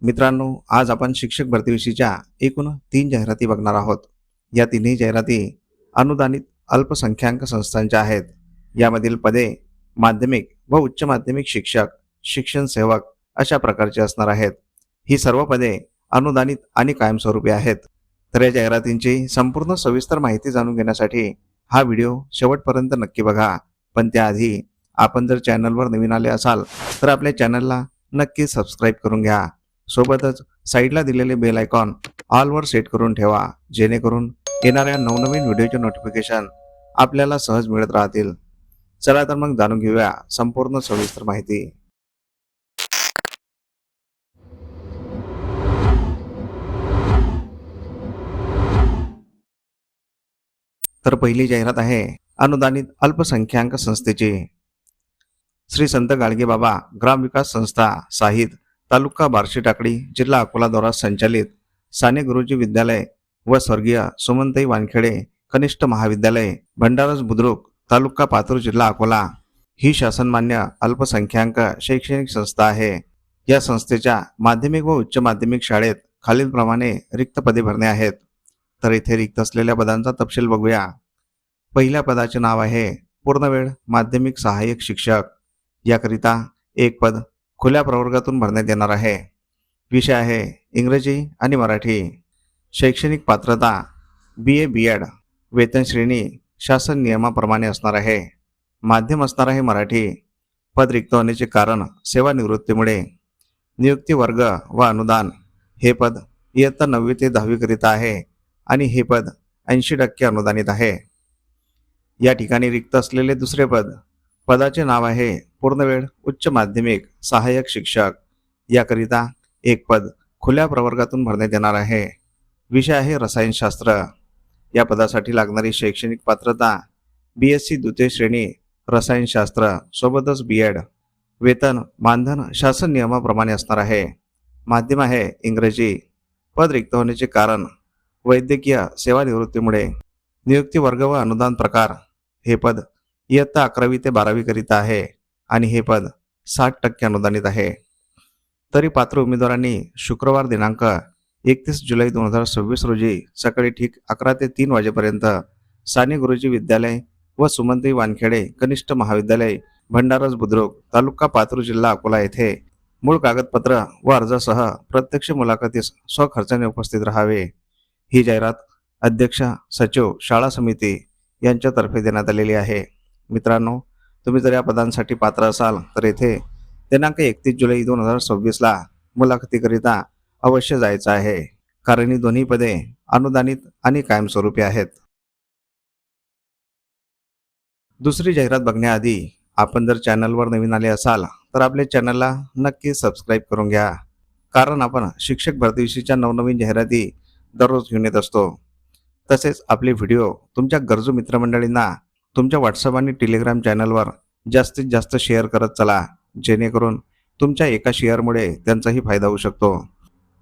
मित्रांनो, आज आपण शिक्षक भरतीविषयीच्या एकूण 3 जाहिराती बघणार आहोत. या तिन्ही जाहिराती अनुदानित अल्पसंख्याक संस्थांच्या आहेत. यामधील पदे माध्यमिक व उच्च माध्यमिक शिक्षक, शिक्षण सेवक अशा प्रकारची असणार आहेत. ही सर्व पदे अनुदानित आणि कायमस्वरूपी आहेत. तर या जाहिरातींची संपूर्ण सविस्तर माहिती जाणून घेण्यासाठी हा व्हिडिओ शेवटपर्यंत नक्की बघा. पण त्याआधी आपण जर चॅनलवर नवीन आले असाल तर आपल्या चॅनलला नक्की सबस्क्राईब करून घ्या. सोबतच साईडला दिलेले बेल आयकॉन ऑलवर सेट करून ठेवा, जेणेकरून येणाऱ्या नवनवीन व्हिडिओचे नोटिफिकेशन आपल्याला सहज मिळत राहतील. चला तर मग जाणून घेऊया संपूर्ण सविस्तर माहिती. तर पहिली जाहिरात आहे अनुदानित अल्पसंख्याक संस्थेची. श्री संत गाडगेबाबा ग्रामविकास संस्था साहिद, तालुका बार्शी टाकळी, जिल्हा अकोला द्वारा संचालित साने गुरुजी विद्यालय व स्वर्गीय सुमनताई वानखेडे कनिष्ठ महाविद्यालय, भंडारज बुद्रुक, तालुका पातूर, जिल्हा अकोला ही शासनमान्य अल्पसंख्याक शैक्षणिक संस्था आहे. या संस्थेच्या माध्यमिक व उच्च माध्यमिक शाळेत खालीलप्रमाणे रिक्त पदे भरणे आहेत. तर इथे रिक्त असलेल्या पदांचा तपशील बघूया. पहिल्या पदाचे नाव आहे पूर्णवेळ माध्यमिक सहाय्यक शिक्षक. याकरिता एक पद खुल्या प्रवर्गातून भरण्यात येणार आहे. विषय आहे इंग्रजी आणि मराठी. शैक्षणिक पात्रता BA BEd. वेतन श्रेणी शासन नियमाप्रमाणे असणार आहे. माध्यम असणार आहे मराठी. पद रिक्त होण्याचे कारण सेवानिवृत्तीमुळे. नियुक्ती वर्ग व अनुदान. हे पद इयत्ता 9वी ते 10वी करिता आहे आणि हे पद 80% अनुदानित आहे. या ठिकाणी रिक्त असलेले दुसरे पद, पदाचे नाव आहे पूर्णवेळ उच्च माध्यमिक सहाय्यक शिक्षक. याकरिता एक पद खुल्या प्रवर्गातून भरण्यात येणार आहे. विषय आहे रसायनशास्त्र. या पदासाठी लागणारी शैक्षणिक पात्रता BSc द्वितीय श्रेणी रसायनशास्त्र सोबतच BEd. वेतन मानधन शासन नियमाप्रमाणे असणार आहे. माध्यम आहे इंग्रजी. पद रिक्त होण्याचे कारण वैद्यकीय सेवानिवृत्तीमुळे. नियुक्ती वर्ग व अनुदान प्रकार. हे पद इयत्ता 11वी ते 12वी करिता आहे आणि हे पद 60% अनुदानित आहे. तरी पात्र उमेदवारांनी शुक्रवार दिनांक 31 जुलै 2026 रोजी सकाळी ठीक 11 ते 3 वाजेपर्यंत साने गुरुजी विद्यालय व सुमनताई वानखेडे कनिष्ठ महाविद्यालय, भंडारज बुद्रुक, तालुका पातूर, जिल्हा अकोला येथे मूळ कागदपत्र व अर्जासह प्रत्यक्ष मुलाखतीस स्वखर्चाने उपस्थित राहावे. ही जाहिरात अध्यक्ष सचिव शाळा समिती यांच्यातर्फे देण्यात आलेली आहे. मित्रांनो, तुम्ही जर या पदांसाठी पात्र असाल तर येथे दिनांक 31 जुलै 2026 मुलाखतीकरिता अवश्य जायचं आहे, कारण ही दोन्ही पदे अनुदानित आणि कायमस्वरूपी आहेत. दुसरी जाहिरात बघण्याआधी आपण जर चॅनलवर नवीन आले असाल तर आपल्या चॅनलला नक्की सबस्क्राईब करून घ्या, कारण आपण शिक्षक भरतीविषयीच्या नवनवीन जाहिराती दररोज घेऊन येत असतो. तसेच आपले व्हिडिओ तुमच्या गरजू मित्रमंडळींना तुमच्या व्हॉट्सअप आणि टेलिग्राम चॅनलवर जास्तीत जास्त शेअर करत चला, जेणेकरून तुमच्या एका शेअरमुळे त्यांचाही फायदा होऊ शकतो.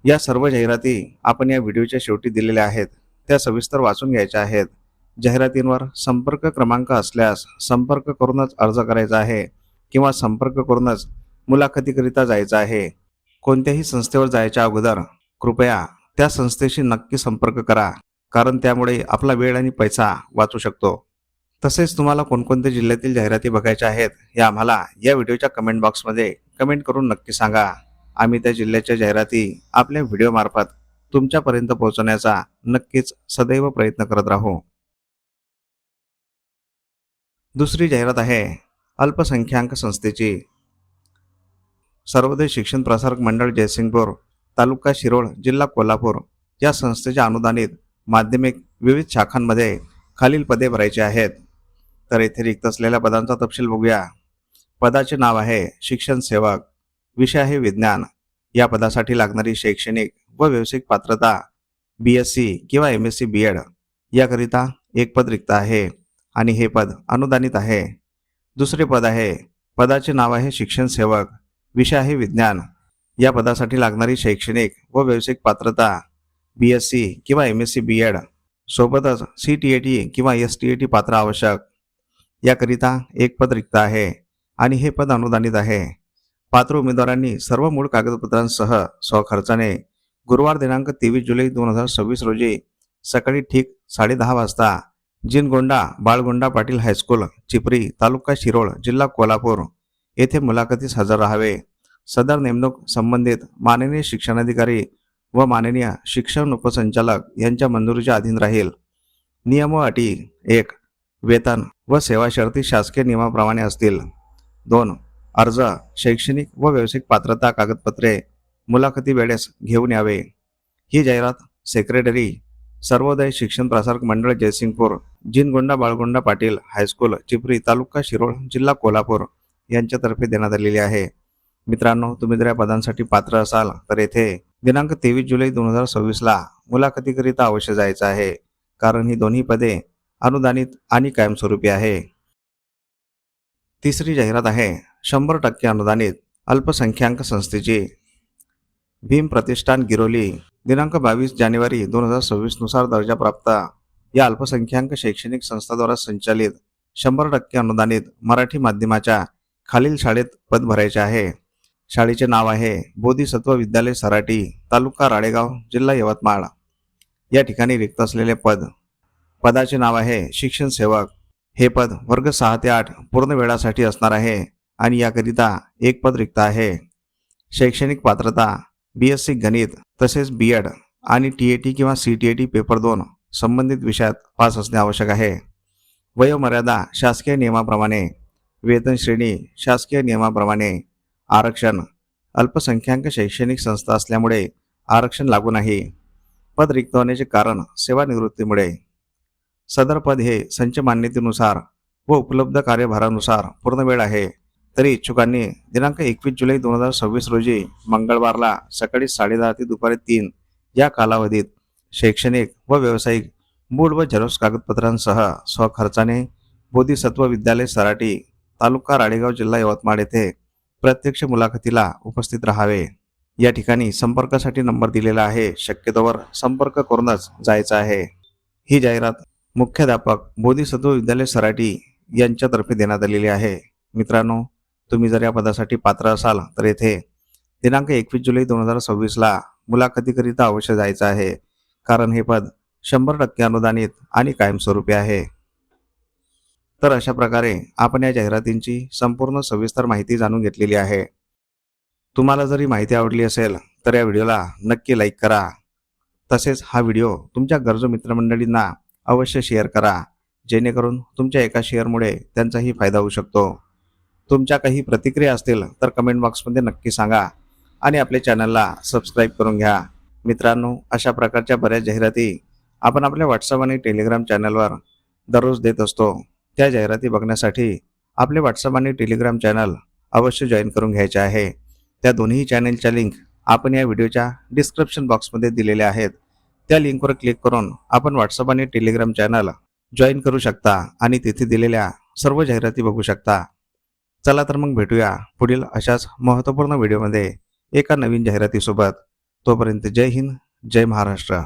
या सर्व जाहिराती आपण या व्हिडिओच्या शेवटी दिलेल्या आहेत, त्या सविस्तर वाचून घ्यायच्या आहेत. जाहिरातींवर संपर्क क्रमांक असल्यास संपर्क करूनच अर्ज करायचा आहे किंवा संपर्क करूनच मुलाखतीकरिता जायचं आहे. कोणत्याही संस्थेवर जायच्या अगोदर कृपया त्या संस्थेशी नक्की संपर्क करा, कारण त्यामुळे आपला वेळ आणि पैसा वाचू शकतो. तसेच तुम्हाला कोणकोणत्या जिल्ह्यातील जाहिराती बघायच्या आहेत हे आम्हाला या व्हिडिओच्या कमेंट बॉक्समध्ये कमेंट करून नक्की सांगा. आम्ही त्या जिल्ह्याच्या जाहिराती आपल्या व्हिडिओमार्फत तुमच्यापर्यंत पोहोचवण्याचा नक्कीच सदैव प्रयत्न करत राहू. दुसरी जाहिरात आहे अल्पसंख्याक संस्थेची. सर्वोदय शिक्षण प्रसारक मंडळ जयसिंगपूर, तालुका शिरोळ, जिल्हा कोल्हापूर या संस्थेच्या अनुदानित माध्यमिक विविध शाखांमध्ये खालील पदे भरायची आहेत. तर येथे रिक्त असलेल्या पदांचा तपशील बघूया. पदाचे नाव आहे शिक्षण सेवक. विषय आहे विज्ञान. या पदासाठी लागणारी शैक्षणिक व व्यावसायिक पात्रता BSc किंवा MSc BEd. याकरिता एक पद रिक्त आहे आणि हे पद अनुदानित आहे. दुसरे पद आहे, पदाचे नाव आहे शिक्षण सेवक. विषय आहे विज्ञान. या पदासाठी लागणारी शैक्षणिक व व्यावसायिक पात्रता BSc किंवा MSc BEd सोबतच CTET किंवा STET पात्र आवश्यक. याकरिता एक पद रिक्त आहे आणि हे पद अनुदानित आहे. पात्र उमेदवारांनी सर्व मूळ कागदपत्रांसह स्वखर्चाने गुरुवार दिनांक 23 जुलै 2026 रोजी सकाळी ठीक 10:30 वाजता जिनगोंडा बाळगोंडा पाटील हायस्कूल चिपरी तालुका शिरोळ जिल्हा कोल्हापूर येथे मुलाखतीस हजर राहावे। सदर नेमणूक संबंधित माननीय शिक्षणाधिकारी व माननीय शिक्षण उपसंचालक यांच्या मंजुरीच्या अधीन राहील। नियम व अटी 1. वेतन व सेवा शर्ती शासकीय नियमाप्रमाणे असतील। 2. अर्ज शैक्षणिक व व्यावसायिक पात्रता कागदपत्रे मुलाखती वेळेस घेऊन यावे। ही जाहिरात सेक्रेटरी सर्वोदय शिक्षण प्रसारक मंडळ जयसिंगपूर जिनगोंडा बाळगोंडा पाटील हायस्कूल चिपरी तालुका शिरोळ जिल्हा कोल्हापूर यांच्यातर्फे देण्यात आलेली आहे। मित्रांनो, तुम्ही जर या पदांसाठी पात्र असाल तर येथे दिनांक 23 जुलै 2026 ला मुलाखतीकरिता अवश्य जायचं आहे, कारण ही दोन्ही पदे अनुदानित आणि कायमस्वरूपी आहे। तिसरी जाहिरात आहे 100% अनुदानित अल्पसंख्याक संस्थेची। भीम प्रतिष्ठान गिरोली दिनांक 22 जानेवारी 2026 नुसार दर्जाप्राप्त या अल्पसंख्याक शैक्षणिक संस्थाद्वारा संचालित 100% अनुदानित मराठी माध्यमाच्या खालील शाळेत पद भरायचे आहे। शाळेचे नाव आहे बोधिसत्व विद्यालय सराटी तालुका राळेगाव जिल्हा यवतमाळ। या ठिकाणी रिक्त असलेले पदाचे नाव आहे शिक्षण सेवक। हे पद वर्ग 6 ते 8 पूर्ण वेळासाठी असणार आहे आणि याकरिता एक पद रिक्त आहे। शैक्षणिक पात्रता BSc गणित तसेच B.Ed आणि TAT किंवा CTAT पेपर 2 संबंधित विषयात पास असणे आवश्यक आहे। वयोमर्यादा शासकीय नियमाप्रमाणे। वेतन श्रेणी शासकीय नियमाप्रमाणे। आरक्षण अल्पसंख्याक शैक्षणिक संस्था असल्यामुळे आरक्षण लागू नाही। पद रिक्त होण्याचे कारण सेवानिवृत्तीमुळे। सदर पद हे संच मान्यतेनुसार व उपलब्ध कार्यभारानुसार पूर्ण वेळ आहे। तरी इच्छुकांनी दिनांक 21 जुलै 2026 रोजी मंगळवारला सकाळी 10:30 ते दुपारी 3 या कालावधीत शैक्षणिक व व्यावसायिक मूळ व झेरॉक्स कागदपत्रांसह स्वखर्चाने बोधिसत्व विद्यालय सराटी तालुका राळेगाव जिल्हा यवतमाळ येथे प्रत्यक्ष मुलाखतीला उपस्थित राहावे। या ठिकाणी संपर्कासाठी नंबर दिलेला आहे, शक्यतोवर संपर्क करूनच जायचं आहे। ही जाहिरात मुख्याध्यापक बोधिसत्व विद्यालय सराटी यांच्यातर्फे देण्यात आलेली आहे। मित्रांनो, तुम्ही जर या पदासाठी पात्र असाल तर येथे दिनांक 21 जुलै 2026 ला मुलाखतीकरिता अवश्य जायचं आहे, कारण हे पद 100% अनुदानित आणि कायमस्वरूपी आहे। तर अशा प्रकारे आपण या जाहिरातींची संपूर्ण सविस्तर माहिती जाणून घेतलेली आहे। तुम्हाला जर ही माहिती आवडली असेल तर या व्हिडिओला नक्की लाईक करा। तसेच हा व्हिडिओ तुमच्या गरजू मित्रमंडळींना अवश्य शेअर करा, जेणेकरून तुमच्या एका शेअरमुळे त्यांचाही फायदा होऊ शकतो। तुमच्या काही प्रतिक्रिया असतील तर कमेंट बॉक्समध्ये नक्की सांगा आणि आपल्या चॅनलला सबस्क्राईब करून घ्या। मित्रांनो, अशा प्रकारच्या बऱ्याच जाहिराती आपण आपल्या व्हॉट्सअप आणि टेलिग्राम चॅनलवर दररोज देत असतो। त्या जाहिराती बघण्यासाठी आपले व्हॉट्सअप आणि टेलिग्राम चॅनल अवश्य जॉईन करून घ्यायचे आहे। त्या दोन्ही चॅनलच्या लिंक आपण या व्हिडिओच्या डिस्क्रिप्शन बॉक्समध्ये दिलेल्या आहेत। त्या लिंकवर क्लिक करून आपण व्हॉट्सअप आणि टेलिग्राम चॅनल जॉईन करू शकता आणि तिथे दिलेल्या सर्व जाहिराती बघू शकता। चला तर मग भेटूया पुढील अशाच महत्त्वपूर्ण व्हिडिओमध्ये एका नवीन जाहिरातीसोबत। तोपर्यंत जय हिंद, जय महाराष्ट्र।